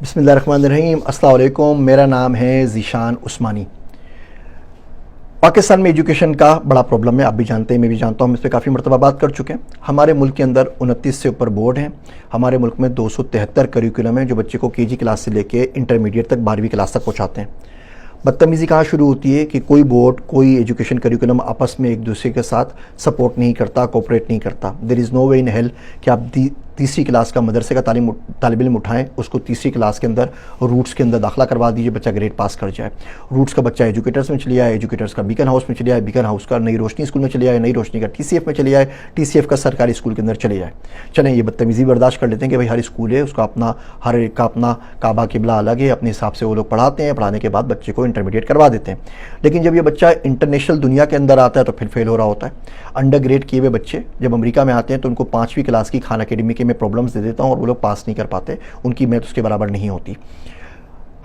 बिस्मिल्लाहिर्रहमानिर्रहीम। अस्सलाम वालेकुम। मेरा नाम है ज़ीशान उस्मानी। पाकिस्तान में एजुकेशन का बड़ा प्रॉब्लम है, आप भी जानते हैं, मैं भी जानता हूँ, हम इस पर काफ़ी मरतबा बात कर चुके हैं। हमारे मुल्क के अंदर 29 से ऊपर बोर्ड हैं। हमारे मुल्क में 273 करिकुलम है जो बच्चे को केजी क्लास से लेके इंटरमीडिएट तक 12वीं क्लास तक पहुँचाते हैं। बदतमीज़ी कहाँ शुरू होती है कि कोई बोर्ड, कोई एजुकेशन करिकुलम आपस में एक दूसरे के साथ सपोर्ट नहीं करता, कोऑपरेट नहीं करता। There is no way in hell कि आप तीसरी क्लास का मदरसे का तालिब इल्म उठाएं, उसको तीसरी क्लास के अंदर रूट्स के अंदर दाखिला करवा दीजिए, बच्चा ग्रेड पास कर जाए। रूट्स का बच्चा एजुकेटर्स में चले आए, एजुकेटर्स का बीकन हाउस में चले आए, बीकन हाउस का नई रोशनी स्कूल में चले आए, नई रोशनी का TCF में चले आए, TCF का सरकारी स्कूल के अंदर चले जाए। चलें, ये बदतमीज़ी बर्दाश्त कर लेते हैं कि भाई हर स्कूल है, उसका अपना, हर एक का अपना काबा किबला अलग है, अपने हिसाब से वो लोग पढ़ाते हैं, पढ़ाने के बाद बच्चे को इंटरमीडिएट करवा देते हैं। लेकिन जब ये बच्चा इंटरनेशनल दुनिया के अंदर आता है तो फिर फेल हो रहा होता है। अंडर ग्रेड किए हुए बच्चे जब अमेरिका में आते हैं तो उनको 5वीं क्लास की खान अकेडमी के मैं प्रॉब्लम्स दे देता हूँ और वो लोग पास नहीं कर पाते, उनकी मैथ उसके बराबर नहीं होती।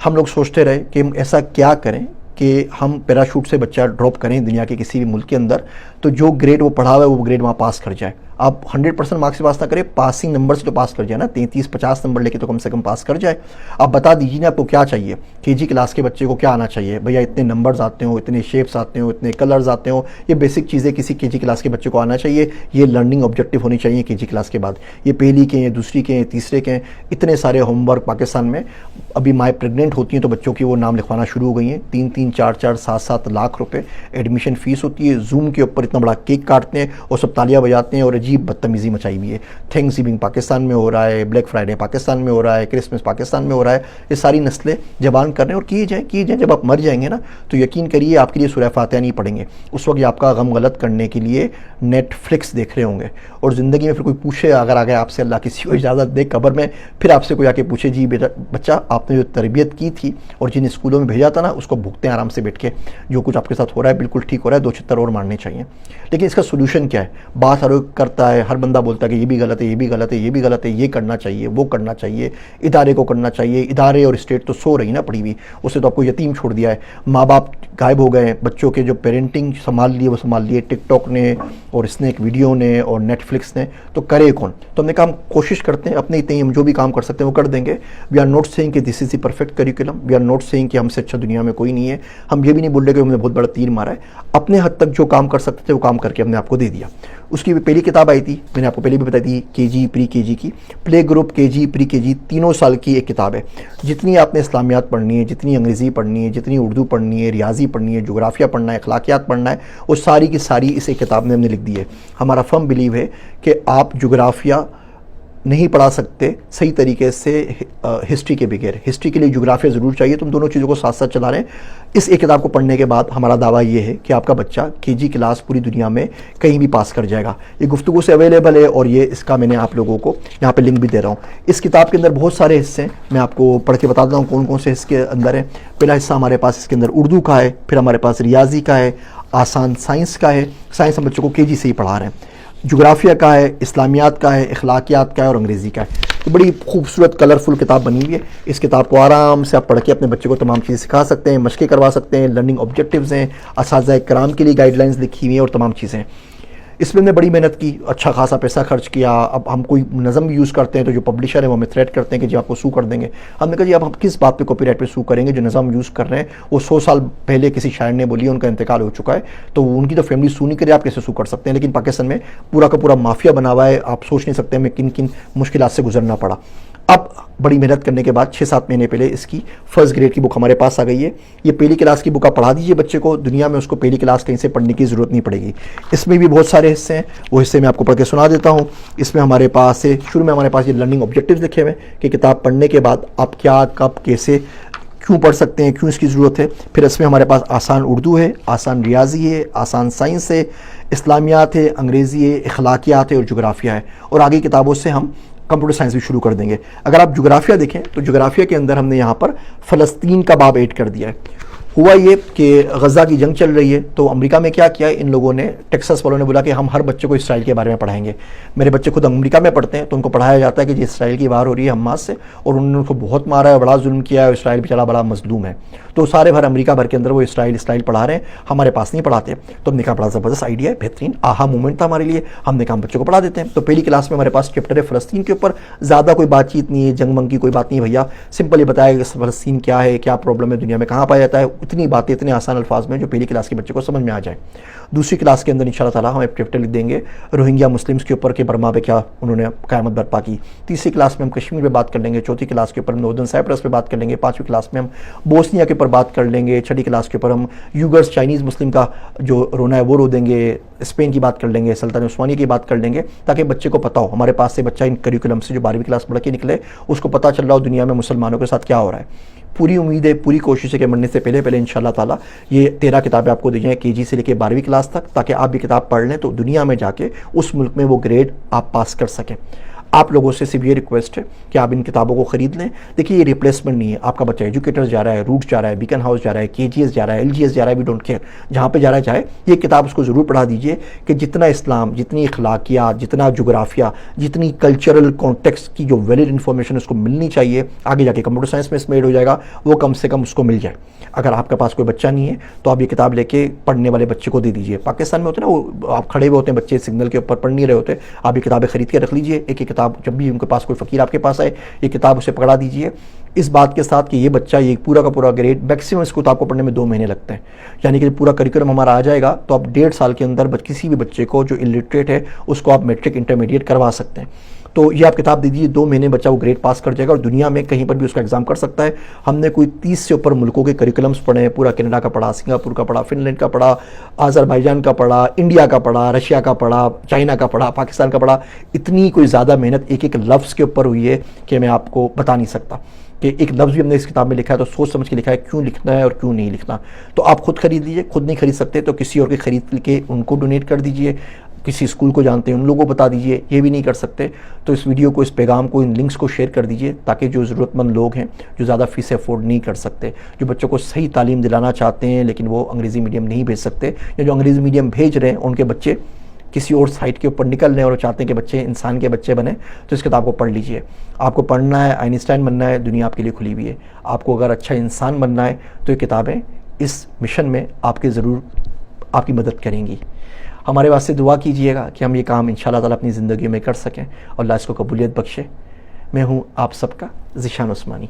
हम लोग सोचते रहे कि हम ऐसा क्या करें कि हम पैराशूट से बच्चा ड्रॉप करें दुनिया के किसी भी मुल्क के अंदर, तो जो ग्रेड वो पढ़ा हुआ है वो ग्रेड वहाँ पास कर जाए। आप 100% मार्क्स से पास ना करें, पासिंग नंबर से तो पास कर जाए ना, 33-50 नंबर लेके तो कम से कम पास कर जाए। आप बता दीजिए ना आपको क्या चाहिए, केजी क्लास के बच्चे को क्या आना चाहिए। भैया इतने नंबर्स आते हो, इतने शेप्स आते हो, इतने कलर्स आते हो, ये बेसिक चीज़ें किसी केजी क्लास के बच्चे को आना चाहिए। ये लर्निंग ऑब्जेक्टिव होनी चाहिए केजी क्लास के बाद। ये पहली के हैं, दूसरी के हैं, तीसरे के हैं, इतने सारे होमवर्क पाकिस्तान में। अभी माँ प्रेगनेंट होती हैं तो बच्चों की वो नाम लिखवाना शुरू हो गई हैं। 3-3, 4-4, 7-7 लाख रुपए एडमिशन फ़ीस होती है। जूम के ऊपर इतना बड़ा केक काटते हैं और सब तालियां बजाते हैं और अजीब बदतमीज़ी मचाई हुई है। थैंक्सगिविंग पाकिस्तान में हो रहा है, ब्लैक फ्राइडे पाकिस्तान में हो रहा है, क्रिसमस पाकिस्तान में हो रहा है। ये सारी नस्लें जबान कर रहे हैं और किए जाएँ। जब आप मर जाएंगे ना तो यकीन करिए आपके लिए सूरह फातिहा नहीं पढ़ेंगे, उस वक्त आपका गम गलत करने के लिए नेटफ्लिक्स देख रहे होंगे। और ज़िंदगी में फिर कोई पूछे अगर आगे आपसे, अल्लाह किसी को इजाज़त दे कब्र में, फिर आपसे कोई आके पूछे जी बेटा बच्चा आपने जो तरबियत की थी और जिन स्कूलों में भेजा था ना उसको भुगतें आराम से बैठ के, जो कुछ आपके साथ हो रहा है बिल्कुल ठीक हो रहा है, 2 छित्तर और मारने चाहिए। लेकिन इसका सोल्यूशन क्या है? बात हर कोई करता है, हर बंदा बोलता है कि ये भी गलत है, ये भी गलत है, ये भी गलत है, ये करना चाहिए, वो करना चाहिए, इदारे को करना चाहिए। इदारे और स्टेट तो सो रही ना पड़ी हुई, उससे तो आपको यतीम छोड़ दिया है। माँ बाप गायब हो गए, बच्चों के जो पेरेंटिंग संभाल लिए वो संभाल लिए टिकटॉक ने और स्नैक वीडियो ने और नेटफ्लिक्स ने, तो करे कौन? तो हमने कहा हम कोशिश करते हैं अपने इतने हम जो भी काम कर सकते हैं वो कर देंगे। वी आर नॉट सेइंग कि this is the perfect curriculum, we are not saying कि हमसे अच्छा दुनिया में कोई नहीं है। हम ये भी नहीं बोल रहे कि हमने बहुत बड़ा तीर मारा है। अपने हद तक जो काम कर सकते थे वो काम करके हमने आपको दे दिया। उसकी पहली किताब आई थी, मैंने आपको पहले भी बताई थी, केजी प्री केजी की, play group KG pre KG तीनों साल की एक किताब है। जितनी आपने इस्लामियात पढ़नी है, जितनी अंग्रेज़ी पढ़नी है, जितनी उर्दू पढ़नी है, रियाजी पढ़नी है, जोग्राफिया पढ़ना है, अखलाकियात पढ़ना है, वो सारी की सारी इस एक किताब में हमने लिख दी है। हमारा फर्म बिलीव है कि आप जोग्राफिया नहीं पढ़ा सकते सही तरीके से हिस्ट्री के बगैर। हिस्ट्री के लिए जोग्राफिया ज़रूर चाहिए, तुम दोनों चीज़ों को साथ साथ चला रहे हैं। इस एक किताब को पढ़ने के बाद हमारा दावा ये है कि आपका बच्चा केजी क्लास पूरी दुनिया में कहीं भी पास कर जाएगा। ये गुफ्तगू से अवेलेबल है और ये इसका मैंने आप लोगों को यहाँ पे लिंक भी दे रहा हूँ। इस किताब के अंदर बहुत सारे हिस्से हैं, मैं आपको पढ़ के बता देता हूँ कौन कौन से इसके अंदर है। पहला हिस्सा हमारे पास इसके अंदर उर्दू का है, फिर हमारे पास रियाजी का है, आसान साइंस का है, साइंस हम बच्चों को केजी से ही पढ़ा रहे हैं, जोग्राफिया का है, इस्लामियात का है, अखलाकियात का है और अंग्रेज़ी का है। तो बड़ी खूबसूरत कलरफुल किताब बनी हुई है। इस किताब को आराम से आप पढ़ के अपने बच्चे को तमाम चीज़ें सिखा सकते हैं, मशक़ें करवा सकते हैं, लर्निंग ऑब्जेक्टिव्स हैं, असातिज़ा कराम के लिए गाइडलाइंस लिखी हुई हैं और तमाम चीज़ें हैं। इसमें हमने बड़ी मेहनत की, अच्छा खासा पैसा खर्च किया। अब हम कोई नज़म यूज़ करते हैं तो जो पब्लिशर है वो हमें थ्रेट करते हैं कि जी आपको सू कर देंगे। हमने कहा जी अब हम किस बात पे कॉपीराइट पे सू करेंगे? जो नज़म यूज़ कर रहे हैं वो 100 साल पहले किसी शायर ने बोली है, उनका इंतकाल हो चुका है, तो उनकी तो फैमिली सू नहीं करे, आप कैसे सू कर सकते हैं? लेकिन पाकिस्तान में पूरा का पूरा माफिया बना हुआ है, आप सोच नहीं सकते हमें किन किन मुश्किलात से गुजरना पड़ा। अब बड़ी मेहनत करने के बाद 6-7 महीने पहले इसकी फर्स्ट ग्रेड की बुक हमारे पास आ गई है। ये पहली क्लास की बुक आप पढ़ा दीजिए बच्चे को, दुनिया में उसको पहली क्लास कहीं से पढ़ने की ज़रूरत नहीं पड़ेगी। इसमें भी बहुत सारे हिस्से हैं, वो हिस्से मैं आपको पढ़ के सुना देता हूँ। इसमें हमारे पास से शुरू में हमारे पास ये लर्निंग ऑब्जेक्टिव्स लिखे हुए हैं कि किताब पढ़ने के बाद आप क्या, कब, कैसे, क्यों पढ़ सकते हैं, क्यों इसकी ज़रूरत है। फिर इसमें हमारे पास आसान उर्दू है, आसान रियाजी है, आसान साइंस है, इस्लामियात है, अंग्रेज़ी है, अखलाकियात है और जोग्राफिया है। और आगे किताबों से हम कंप्यूटर साइंस भी शुरू कर देंगे। अगर आप जोग्राफिया देखें तो जोग्राफिया के अंदर हमने यहाँ पर फ़लस्तीन का बाब ऐड कर दिया है। हुआ ये कि गज़ा की जंग चल रही है, तो अमेरिका में क्या किया, इन लोगों ने, टेक्सास वालों ने बोला कि हम हर बच्चे को इसराइल के बारे में पढ़ाएंगे। मेरे बच्चे खुद अमेरिका में पढ़ते हैं, तो उनको पढ़ाया जाता है कि जी इसराइल की वार हो रही है हमास से, और उन्होंने उनको बहुत मारा है, बड़ा जुल्म किया है, इसराइल बेचारा बड़ा मजलूम है। तो सारे भर अमेरिका भर के अंदर वो इसराइल पढ़ा रहे हैं, हमारे पास नहीं पढ़ाते। तो हमने कहा बड़ा ज़बरदस्त आइडिया है, बेहतरीन आहा मूवमेंट था हमारे लिए, हमने कहा हम बच्चों को पढ़ा देते हैं। तो पहली क्लास में हमारे पास चैप्टर है फ़लस्तीन के ऊपर, ज़्यादा कोई बातचीत नहीं है, जंग मंग की कोई बात नहीं भैया, सिंपल ये बताया कि फ़लस्तीन क्या है, क्या प्रॉब्लम है, दुनिया में कहाँ पाया जाता है, इतनी बातें इतने आसान अल्फाज में जो पहली क्लास के बच्चे को समझ में आ जाए। दूसरी क्लास के अंदर इंशाअल्लाह ताला हम एक चैप्टर लिख देंगे रोहिंग्या मुस्लिम्स के ऊपर कि बर्मा पे क्या उन्होंने क़यामत बर्पा की। तीसरी क्लास में हम कश्मीर पे बात कर लेंगे। चौथी क्लास के ऊपर हम नॉर्दर्न साइप्रस पे बात कर लेंगे। पाँचवीं क्लास में हम बोस्निया के ऊपर बात कर लेंगे। छठी क्लास के ऊपर हम यूगर्स चाइनीज़ मुस्लिम का जो रोना है वो रो देंगे। स्पेन की बात कर लेंगे, सल्तनत उस्मानिया की बात कर लेंगे, ताकि बच्चे को पता हो, हमारे पास से बच्चा इन करिकुलम से जो 12वीं क्लास पढ़ के निकले उसको पता चल रहा हो दुनिया में मुसलमानों के साथ क्या हो रहा है। पूरी उम्मीद है, पूरी कोशिश है कि मरने से पहले इंशाअल्लाह ताला ये 13 किताबें आपको दी जाएँ KG से लेकर 12वीं क्लास तक, ताकि आप भी किताब पढ़ लें तो दुनिया में जाके उस मुल्क में वो ग्रेड आप पास कर सकें। आप लोगों से सिर्फ ये रिक्वेस्ट है कि आप इन किताबों को ख़रीद लें। देखिए ये रिप्लेसमेंट नहीं है, आपका बच्चा एजुकेटर्स जा रहा है, रूट्स जा रहा है, बीकन हाउस जा रहा है, KGS जा रहा है, LGS जा रहा है, वी डोंट केयर, जहाँ पे जा रहा है जाए, ये किताब उसको ज़रूर पढ़ा दीजिए कि जितना इस्लाम, जितनी अखलाकियात, जितना जोग्राफिया, जितनी कल्चरल कॉन्टेक्स्ट की जो वैलिड इन्फॉर्मेशन उसको मिलनी चाहिए, आगे जाके कंप्यूटर साइंस में इसमें ऐड हो जाएगा, वो कम से कम उसको मिल जाए। अगर आपके पास कोई बच्चा नहीं है तो आप ये किताब लेके पढ़ने वाले बच्चे को दे दीजिए। पाकिस्तान में होते हैं ना, वो आप खड़े हुए होते हैं बच्चे सिग्नल के ऊपर, पढ़ नहीं रहे होते, आप ये किताबें खरीद के रख लीजिए। एक किताब जब भी उनके पास कोई फ़कीर आपके पास आए, ये किताब उसे पकड़ा दीजिए, इस बात के साथ कि ये बच्चा ये पूरा का पूरा ग्रेड, मैक्सिमम इस किताब को पढ़ने में 2 महीने लगते हैं, यानी कि पूरा करिकुलम हमारा आ जाएगा तो आप 1.5 साल के अंदर किसी भी बच्चे को जो इलिटरेट है उसको आप मैट्रिक इंटरमीडिएट करवा सकते हैं। तो ये आप किताब दीजिए, 2 महीने बच्चा वो ग्रेड पास कर जाएगा और दुनिया में कहीं पर भी उसका एग्जाम कर सकता है। हमने कोई 30 से ऊपर मुल्कों के करिकुलम्स पढ़े हैं, पूरा कनाडा का पढ़ा, सिंगापुर का पढ़ा, फिनलैंड का पढ़ा, अज़रबैजान का पढ़ा, इंडिया का पढ़ा, रशिया का पढ़ा, चाइना का पढ़ा, पाकिस्तान का पढ़ा। इतनी कोई ज़्यादा मेहनत एक एक लफ्ज़ के ऊपर हुई है कि मैं आपको बता नहीं सकता, कि एक लफ्ज़ भी हमने इस किताब में लिखा है तो सोच समझ के लिखा है क्यों लिखना है और क्यों नहीं लिखना। तो आप खुद खरीद लीजिए, खुद नहीं खरीद सकते तो किसी और के खरीद के उनको डोनेट कर दीजिए, किसी स्कूल को जानते हैं उन लोगों को बता दीजिए, ये भी नहीं कर सकते तो इस वीडियो को, इस पैगाम को, इन लिंक्स को शेयर कर दीजिए, ताकि जो ज़रूरतमंद लोग हैं, जो ज़्यादा फीसें अफोर्ड नहीं कर सकते, जो बच्चों को सही तालीम दिलाना चाहते हैं लेकिन वो अंग्रेज़ी मीडियम नहीं भेज सकते, या जो अंग्रेज़ी मीडियम भेज रहे हैं उनके बच्चे किसी और साइट के ऊपर निकल रहे हैं और चाहते हैं कि बच्चे इंसान के बच्चे बने, तो इस किताब को पढ़ लीजिए। आपको पढ़ना है, आइंस्टाइन बनना है, दुनिया आपके लिए खुली हुई है। आपको अगर अच्छा इंसान बनना है तो ये किताबें इस मिशन में आपके ज़रूर आपकी मदद करेंगी। हमारे वास्ते दुआ कीजिएगा कि हम ये काम इंशाअल्लाह ताला अपनी ज़िंदगी में कर सकें और अल्लाह इसको कबूलियत बख्शे। मैं हूँ आप सबका ज़ीशान उस्मानी।